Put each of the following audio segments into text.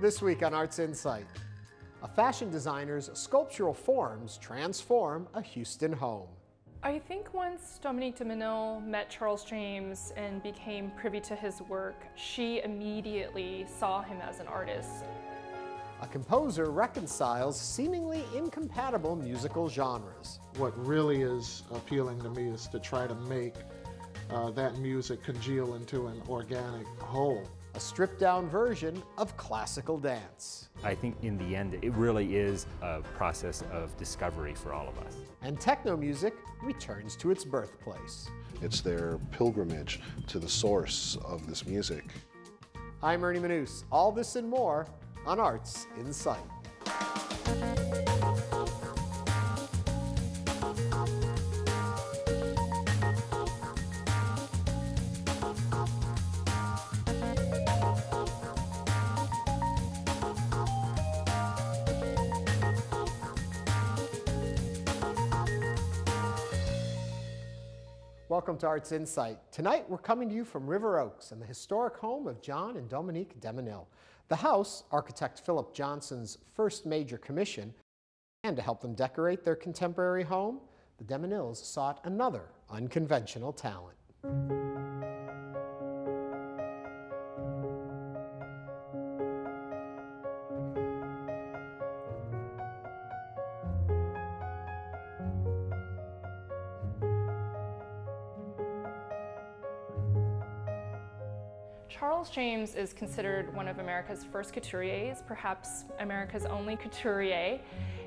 This week on Arts InSight, a fashion designer's sculptural forms transform a Houston home. I think once Dominique de Menil met Charles James and became privy to his work, she immediately saw him as an artist. A composer reconciles seemingly incompatible musical genres. What really is appealing to me is to try to make that music congeal into an organic whole. A stripped-down version of classical dance. I think in the end, it really is a process of discovery for all of us. And techno music returns to its birthplace. It's their pilgrimage to the source of this music. I'm Ernie Manous. All this and more on Arts InSight. Welcome to Arts InSight. Tonight we're coming to you from River Oaks and the historic home of John and Dominique de Menil. The house, architect Philip Johnson's first major commission, and to help them decorate their contemporary home, the de Menils sought another unconventional talent. Charles James is considered one of America's first couturiers, perhaps America's only couturier,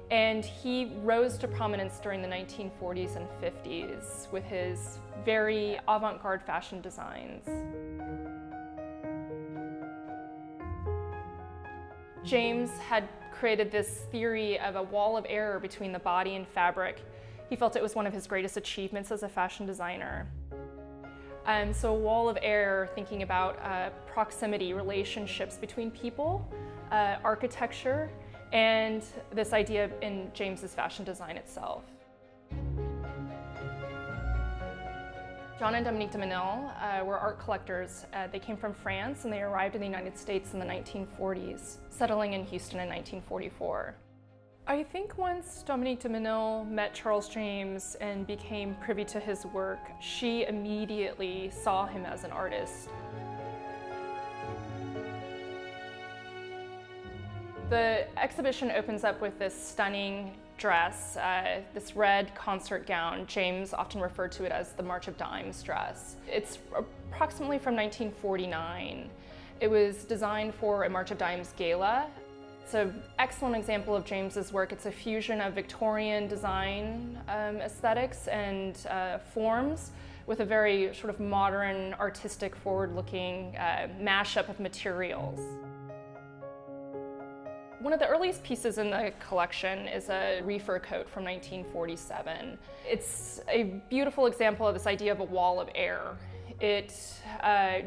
and he rose to prominence during the 1940s and 50s with his very avant-garde fashion designs. James had created this theory of a wall of air between the body and fabric. He felt it was one of his greatest achievements as a fashion designer. So a wall of air, thinking about proximity, relationships between people, architecture, and this idea in James's fashion design itself. John and Dominique de Menil were art collectors. They came from France and they arrived in the United States in the 1940s, settling in Houston in 1944. I think once Dominique de Menil met Charles James and became privy to his work, she immediately saw him as an artist. The exhibition opens up with this stunning dress, this red concert gown. James often referred to it as the March of Dimes dress. It's approximately from 1949. It was designed for a March of Dimes gala. It's an excellent example of James's work. It's a fusion of Victorian design aesthetics and forms with a very sort of modern, artistic, forward-looking mashup of materials. One of the earliest pieces in the collection is a reefer coat from 1947. It's a beautiful example of this idea of a wall of air. It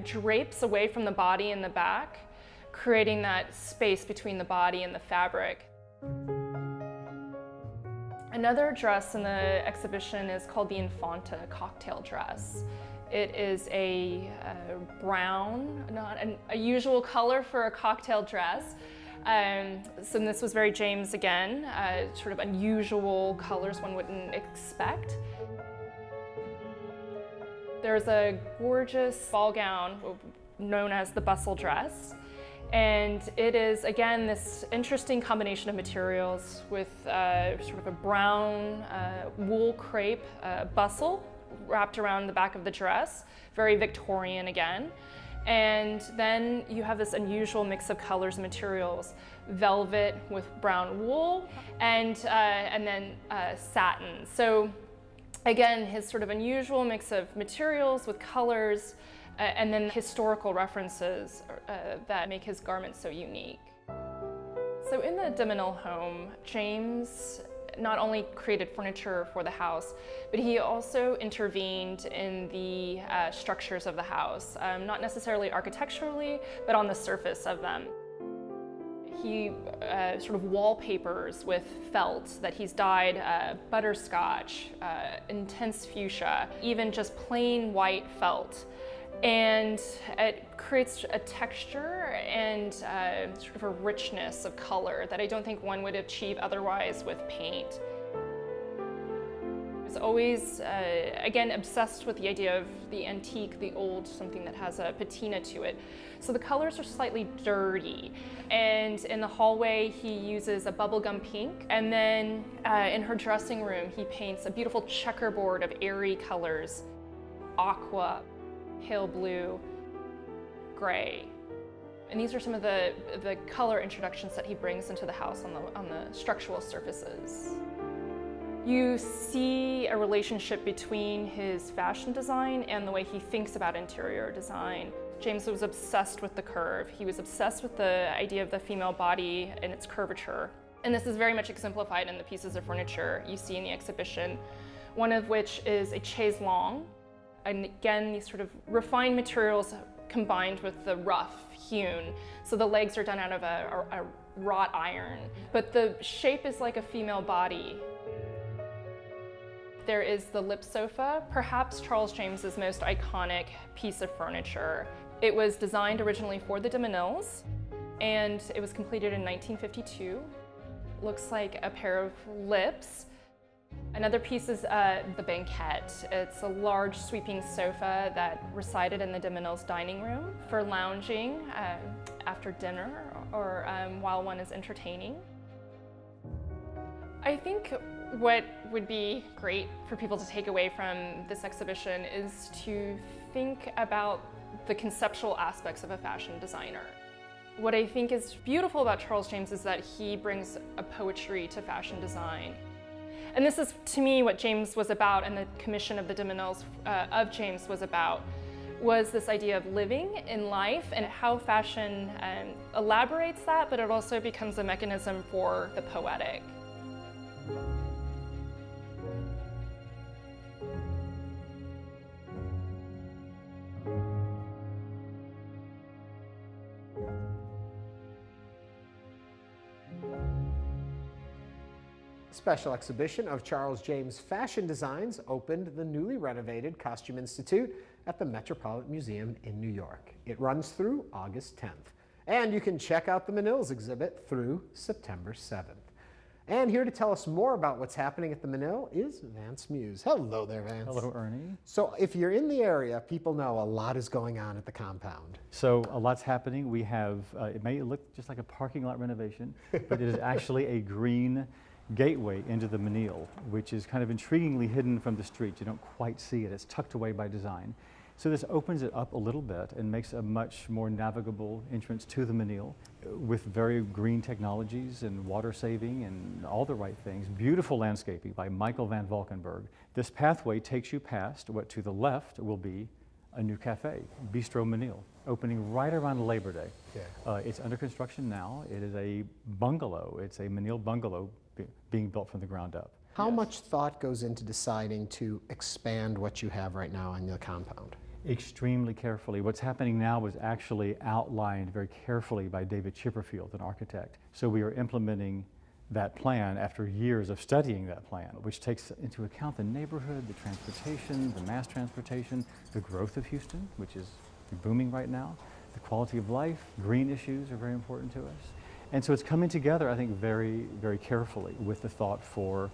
drapes away from the body in the back, creating that space between the body and the fabric. Another dress in the exhibition is called the Infanta cocktail dress. It is a brown, not a usual color for a cocktail dress. So this was very James again, sort of unusual colors one wouldn't expect. There's a gorgeous ball gown known as the bustle dress. And it is, again, this interesting combination of materials with sort of a brown wool crepe bustle wrapped around the back of the dress, very Victorian again. And then you have this unusual mix of colors and materials, velvet with brown wool, and then satin. So again, his sort of unusual mix of materials with colors, and then historical references that make his garments so unique. So in the de Menil home, James not only created furniture for the house, but he also intervened in the structures of the house, not necessarily architecturally, but on the surface of them. He sort of wallpapers with felt that he's dyed butterscotch, intense fuchsia, even just plain white felt. And it creates a texture and sort of a richness of color that I don't think one would achieve otherwise with paint. I was always, again, obsessed with the idea of the antique, the old, something that has a patina to it. So the colors are slightly dirty. And in the hallway, he uses a bubblegum pink. And then in her dressing room, he paints a beautiful checkerboard of airy colors: aqua, pale blue, gray. And these are some of the color introductions that he brings into the house on the structural surfaces. You see a relationship between his fashion design and the way he thinks about interior design. James was obsessed with the curve. He was obsessed with the idea of the female body and its curvature. And this is very much exemplified in the pieces of furniture you see in the exhibition, one of which is a chaise longue. And again, these sort of refined materials combined with the rough hewn. So the legs are done out of a wrought iron, but the shape is like a female body. There is the lip sofa, perhaps Charles James's most iconic piece of furniture. It was designed originally for the de Menils, and it was completed in 1952. Looks like a pair of lips. Another piece is the banquette. It's a large sweeping sofa that resided in the de Menils dining room for lounging after dinner or while one is entertaining. I think what would be great for people to take away from this exhibition is to think about the conceptual aspects of a fashion designer. What I think is beautiful about Charles James is that he brings a poetry to fashion design. And this is, to me, what James was about, and the commission of the de Menils of James was about, was this idea of living in life and how fashion elaborates that, but it also becomes a mechanism for the poetic. Special exhibition of Charles James fashion designs opened the newly renovated Costume Institute at the Metropolitan Museum in New York. It runs through August 10th. And you can check out the Menils exhibit through September 7th. And here to tell us more about what's happening at the Menil is Vance Muse. Hello there, Vance. Hello, Ernie. So if you're in the area, people know a lot is going on at the compound. So a lot's happening. We have, it may look just like a parking lot renovation, but it is actually a green gateway into the Menil, which is kind of intriguingly hidden from the street. You don't quite see it. It's tucked away by design. So this opens it up a little bit and makes a much more navigable entrance to the Menil with very green technologies and water saving and all the right things. Beautiful landscaping by Michael van Valkenburg. This pathway takes you past what to the left will be a new cafe, Bistro Menil, opening right around Labor Day. Yeah. It's under construction now. It is a bungalow. It's a Menil bungalow being built from the ground up. How much thought goes into deciding to expand what you have right now on the compound? Extremely carefully. What's happening now was actually outlined very carefully by David Chipperfield, an architect. So we are implementing that plan after years of studying that plan, which takes into account the neighborhood, the transportation, the mass transportation, the growth of Houston, which is booming right now, the quality of life, green issues are very important to us. And so it's coming together, I think, very, very carefully with the thought for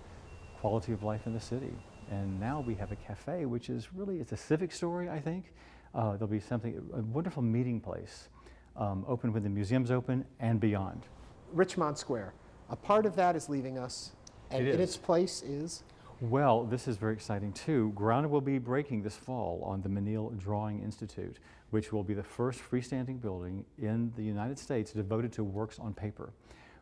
quality of life in the city. And now we have a cafe, which is really, it's a civic story, I think. There'll be something, a wonderful meeting place, open when the museum's open and beyond. Richmond Square, a part of that is leaving us, and in its place is? Well, this is very exciting too. Ground will be breaking this fall on the Menil Drawing Institute, which will be the first freestanding building in the United States devoted to works on paper,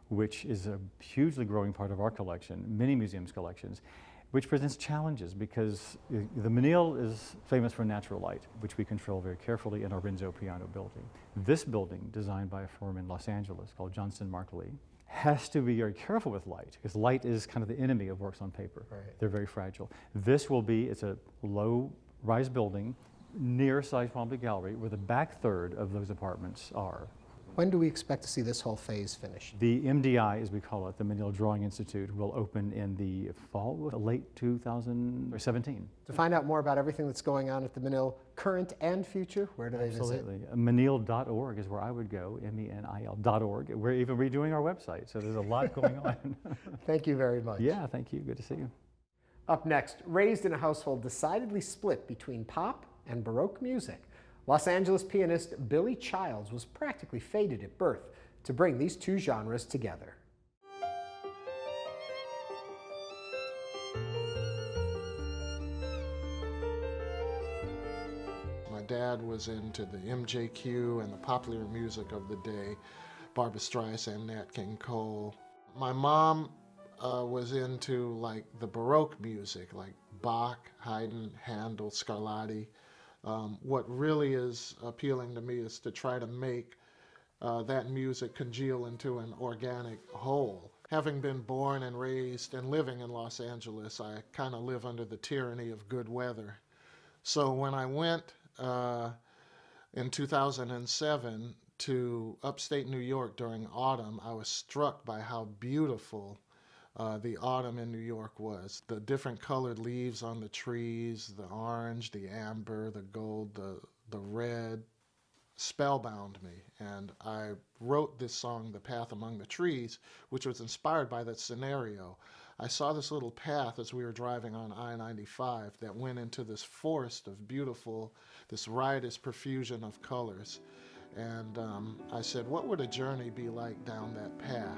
which is a hugely growing part of our collection, many museums' collections, which presents challenges because the Menil is famous for natural light, which we control very carefully in our Renzo Piano building. This building, designed by a firm in Los Angeles called Johnson Mark Lee, has to be very careful with light because light is kind of the enemy of works on paper. Right. They're very fragile. This will be, it's a low-rise building near Sage Palmby Gallery where the back third of those apartments are. When do we expect to see this whole phase finished? The MDI, as we call it, the Menil Drawing Institute, will open in the fall, late 2017. To find out more about everything that's going on at the Menil, current and future, where do they Absolutely. visit? Menil.org is where I would go, menil.org. We're even redoing our website, so there's a lot going on. Thank you very much. Yeah, thank you. Good to see you. Up next, raised in a household decidedly split between pop and Baroque music, Los Angeles pianist Billy Childs was practically fated at birth to bring these two genres together. My dad was into the MJQ and the popular music of the day, Barbra Streisand, Nat King Cole. My mom was into like the Baroque music, like Bach, Haydn, Handel, Scarlatti. What really is appealing to me is to try to make that music congeal into an organic whole. Having been born and raised and living in Los Angeles, I kind of live under the tyranny of good weather. So when I went in 2007 to upstate New York during autumn, I was struck by how beautiful the autumn in New York was. The different colored leaves on the trees, the orange, the amber, the gold, the red, spellbound me. And I wrote this song, The Path Among the Trees, which was inspired by that scenario. I saw this little path as we were driving on I-95 that went into this forest of beautiful, this riotous profusion of colors. And I said, what would a journey be like down that path?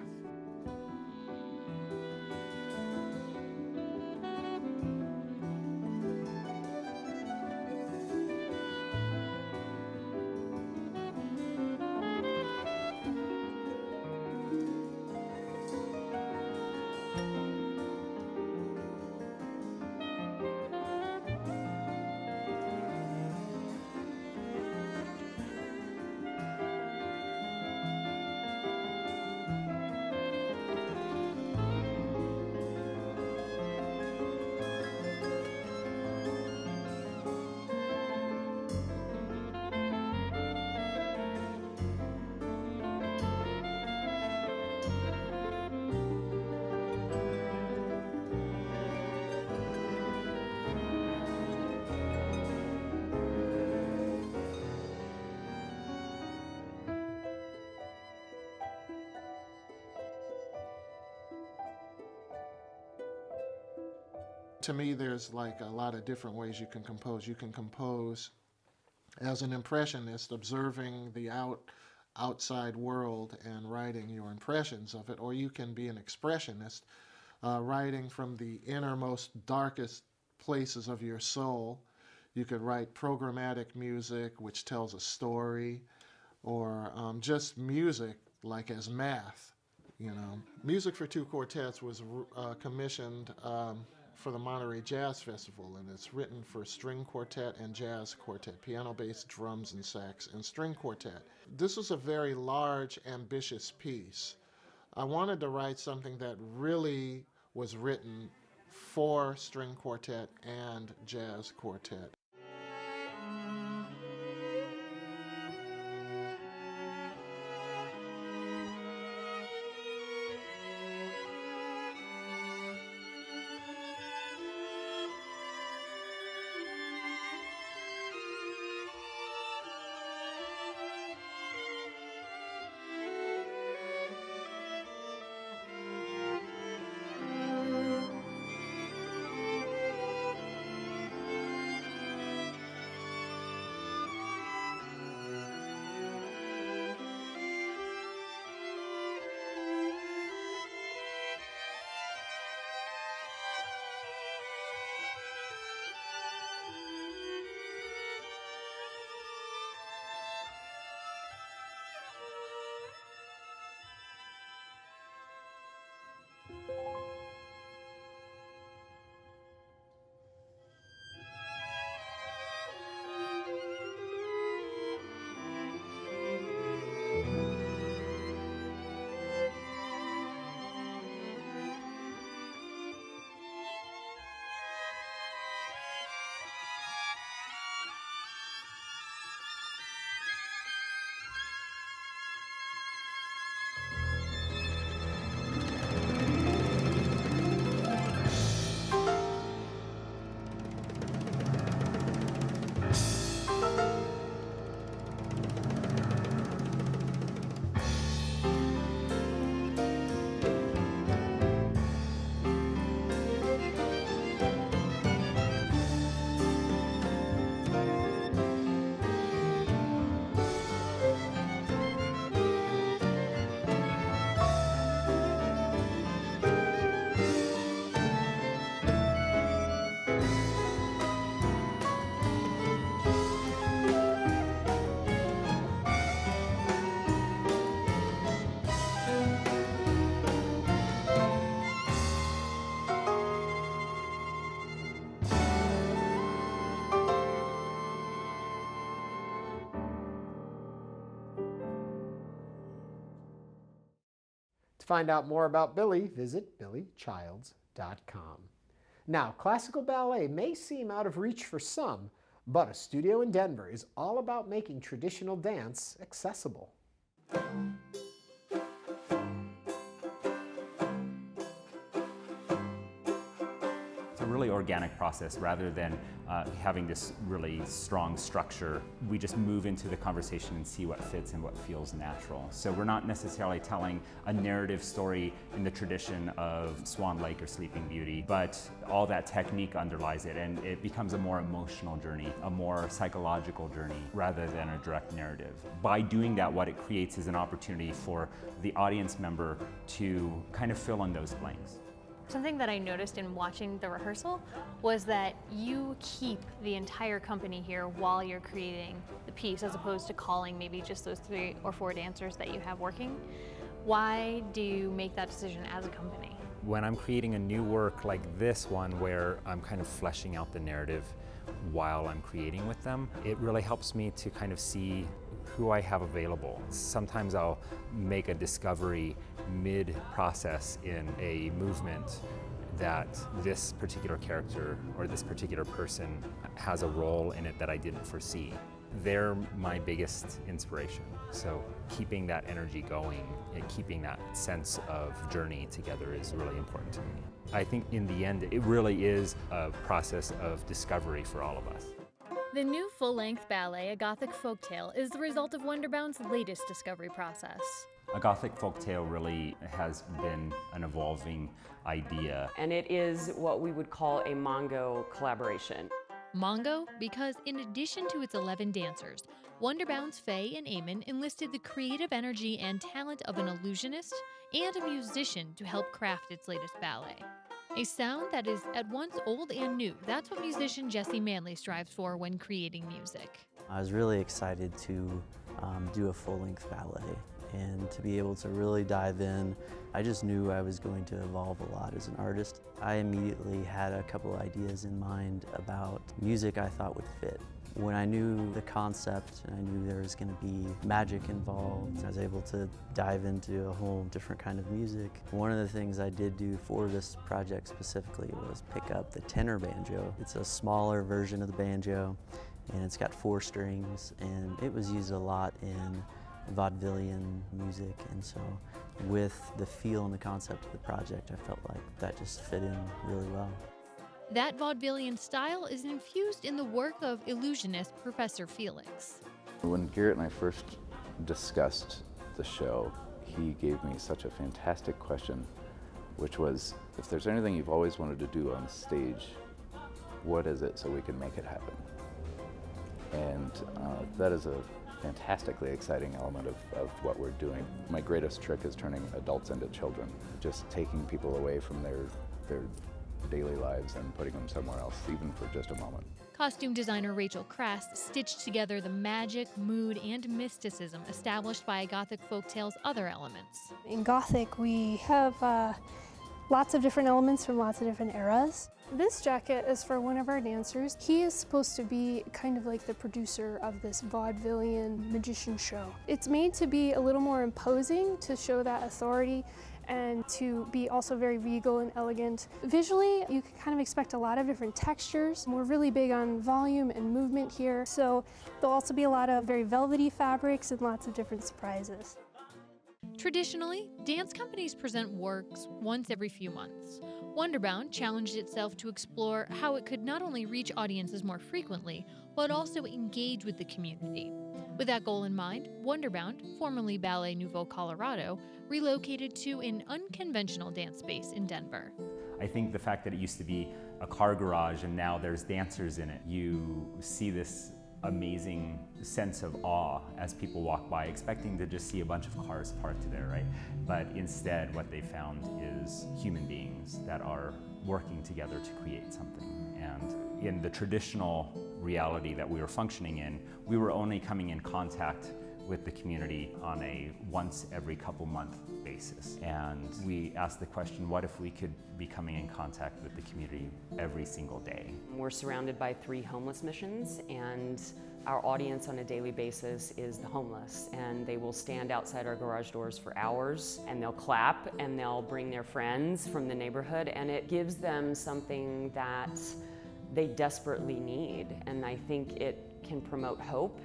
To me, there's like a lot of different ways you can compose. You can compose as an impressionist, observing the outside world and writing your impressions of it, or you can be an expressionist, writing from the innermost, darkest places of your soul. You could write programmatic music, which tells a story, or just music, like as math, you know. Music for Two Quartets was commissioned for the Monterey Jazz Festival, and it's written for string quartet and jazz quartet, piano, bass, drums, and sax, and string quartet. This was a very large, ambitious piece. I wanted to write something that really was written for string quartet and jazz quartet. To find out more about Billy, visit billychilds.com. Now, classical ballet may seem out of reach for some, but a studio in Denver is all about making traditional dance accessible. It's a really organic process rather than having this really strong structure. We just move into the conversation and see what fits and what feels natural. So we're not necessarily telling a narrative story in the tradition of Swan Lake or Sleeping Beauty, but all that technique underlies it, and it becomes a more emotional journey, a more psychological journey rather than a direct narrative. By doing that, what it creates is an opportunity for the audience member to kind of fill in those blanks. Something that I noticed in watching the rehearsal was that you keep the entire company here while you're creating the piece, as opposed to calling maybe just those 3 or 4 dancers that you have working. Why do you make that decision as a company? When I'm creating a new work like this one, where I'm kind of fleshing out the narrative while I'm creating with them, it really helps me to kind of see who I have available. Sometimes I'll make a discovery mid-process in a movement that this particular character or this particular person has a role in it that I didn't foresee. They're my biggest inspiration. So keeping that energy going and keeping that sense of journey together is really important to me. I think in the end, it really is a process of discovery for all of us. The new full-length ballet, A Gothic Folktale, is the result of Wonderbound's latest discovery process. A Gothic folktale really has been an evolving idea. And it is what we would call a Mongo collaboration. Mongo, because in addition to its 11 dancers, Wonderbound's Faye and Eamon enlisted the creative energy and talent of an illusionist and a musician to help craft its latest ballet. A sound that is at once old and new. That's what musician Jesse Manley strives for when creating music. I was really excited to do a full-length ballet and to be able to really dive in. I just knew I was going to evolve a lot as an artist. I immediately had a couple ideas in mind about music I thought would fit. When I knew the concept and I knew there was going to be magic involved, I was able to dive into a whole different kind of music. One of the things I did do for this project specifically was pick up the tenor banjo. It's a smaller version of the banjo, and it's got 4 strings, and it was used a lot in vaudevillian music, and so with the feel and the concept of the project, I felt like that just fit in really well. That vaudevillian style is infused in the work of illusionist Professor Felix. When Garrett and I first discussed the show, he gave me such a fantastic question, which was, if there's anything you've always wanted to do on stage, what is it so we can make it happen? And that is a fantastically exciting element of what we're doing. My greatest trick is turning adults into children, just taking people away from their daily lives and putting them somewhere else, even for just a moment. Costume designer Rachel Krast stitched together the magic, mood, and mysticism established by Gothic folktale's other elements. In Gothic, we have lots of different elements from lots of different eras. This jacket is for one of our dancers. He is supposed to be kind of like the producer of this vaudevillian magician show. It's made to be a little more imposing, to show that authority, and to be also very regal and elegant. Visually, you can kind of expect a lot of different textures. We're really big on volume and movement here, so there'll also be a lot of very velvety fabrics and lots of different surprises. Traditionally, dance companies present works once every few months. Wonderbound challenged itself to explore how it could not only reach audiences more frequently, but also engage with the community. With that goal in mind, Wonderbound, formerly Ballet Nouveau Colorado, relocated to an unconventional dance space in Denver. I think the fact that it used to be a car garage and now there's dancers in it, you see this amazing sense of awe as people walk by, expecting to just see a bunch of cars parked there, right? But instead, what they found is human beings that are working together to create something. And in the traditional reality that we were functioning in, we were only coming in contact with the community on a once every couple month basis. And we asked the question, what if we could be coming in contact with the community every single day? We're surrounded by 3 homeless missions, and our audience on a daily basis is the homeless, and they will stand outside our garage doors for hours, and they'll clap, and they'll bring their friends from the neighborhood, and it gives them something that they desperately need, and I think it can promote hope.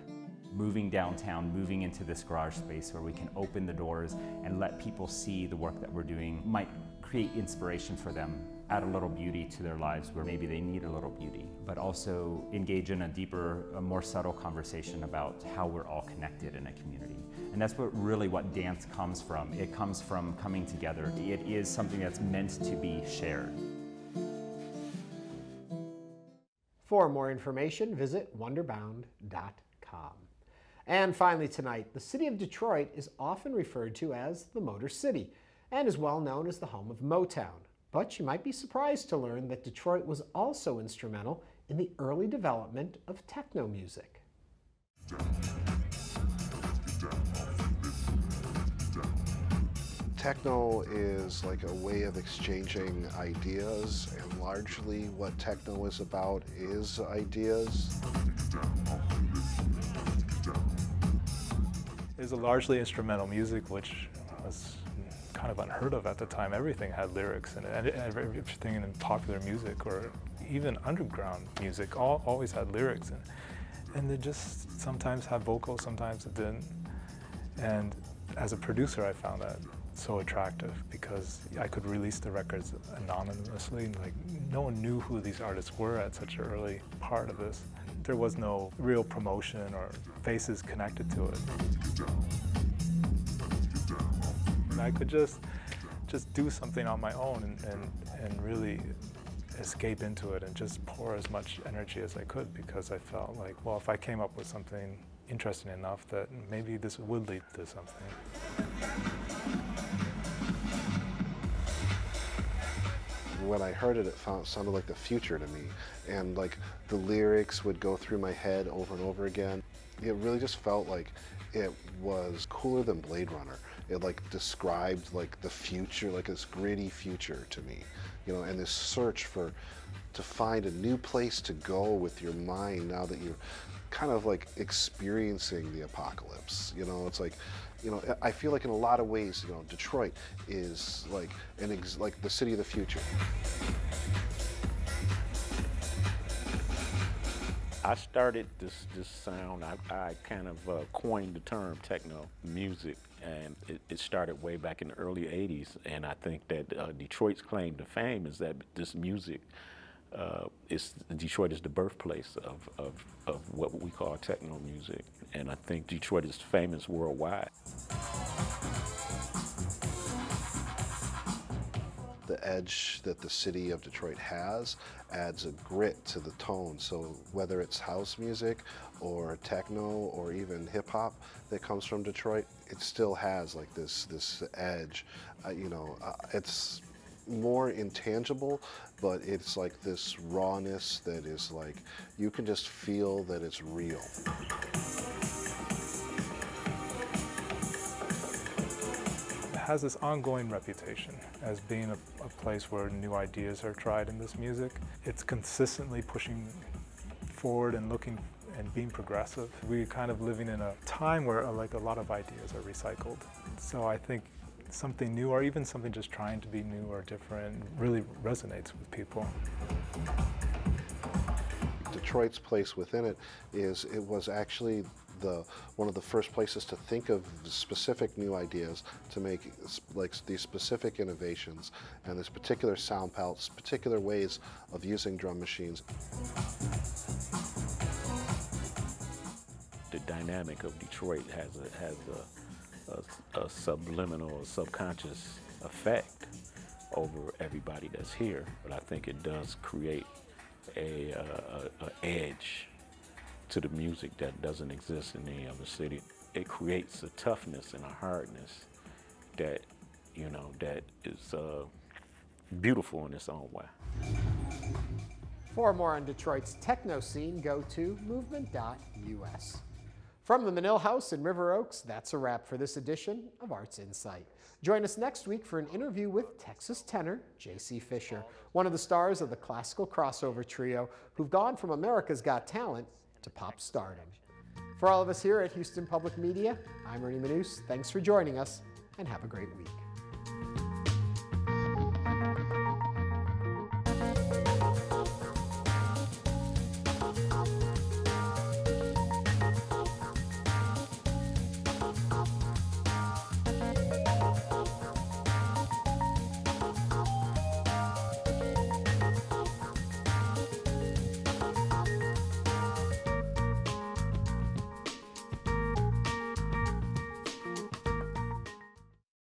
Moving downtown, moving into this garage space where we can open the doors and let people see the work that we're doing might create inspiration for them, add a little beauty to their lives where maybe they need a little beauty, but also engage in a deeper, a more subtle conversation about how we're all connected in a community. And that's what dance comes from. It comes from coming together. It is something that's meant to be shared. For more information, visit wonderbound.com. And finally tonight, the city of Detroit is often referred to as the Motor City and is well known as the home of Motown. But you might be surprised to learn that Detroit was also instrumental in the early development of techno music. Techno is like a way of exchanging ideas, and largely what techno is about is ideas. It was a largely instrumental music, which was kind of unheard of at the time. Everything had lyrics in it, and everything in popular music or even underground music always had lyrics in it. And they just sometimes had vocals, sometimes it didn't. And as a producer, I found that so attractive because I could release the records anonymously. Like, no one knew who these artists were at such an early part of this. There was no real promotion or faces connected to it. And I could just do something on my own and really escape into it and just pour as much energy as I could, because I felt like, well, if I came up with something interesting enough that maybe this would lead to something. When I heard it, it sounded like the future to me, and like the lyrics would go through my head over and over again. It really just felt like it was cooler than Blade Runner. It like described like the future, like this gritty future to me, you know, and this search to find a new place to go with your mind now that you're kind of like experiencing the apocalypse. You know, it's like, you know, I feel like in a lot of ways, you know, Detroit is like like the city of the future. I started this sound. I kind of coined the term techno music, and it started way back in the early '80s. And I think that Detroit's claim to fame is that this music Detroit is the birthplace of what we call techno music, and I think Detroit is famous worldwide. The edge that the city of Detroit has adds a grit to the tone. So whether it's house music or techno or even hip hop that comes from Detroit, it still has like this edge. You know, it's more intangible, but it's like this rawness that is like, you can just feel that it's real. It has this ongoing reputation as being a place where new ideas are tried in this music. It's consistently pushing forward and looking and being progressive. We're kind of living in a time where like a lot of ideas are recycled. So I think something new, or even something just trying to be new or different, really resonates with people. Detroit's place within it was actually one of the first places to think of specific new ideas, to make like these specific innovations and this particular sound palettes, particular ways of using drum machines. The dynamic of Detroit has a subliminal or subconscious effect over everybody that's here, but I think it does create a edge to the music that doesn't exist in any other city. It creates a toughness and a hardness that, you know, that is beautiful in its own way. For more on Detroit's techno scene, go to movement.us. From the Menil House in River Oaks, that's a wrap for this edition of Arts InSight. Join us next week for an interview with Texas tenor J.C. Fisher, one of the stars of the classical crossover trio who've gone from America's Got Talent to pop stardom. For all of us here at Houston Public Media, I'm Ernie Manous. Thanks for joining us, and have a great week.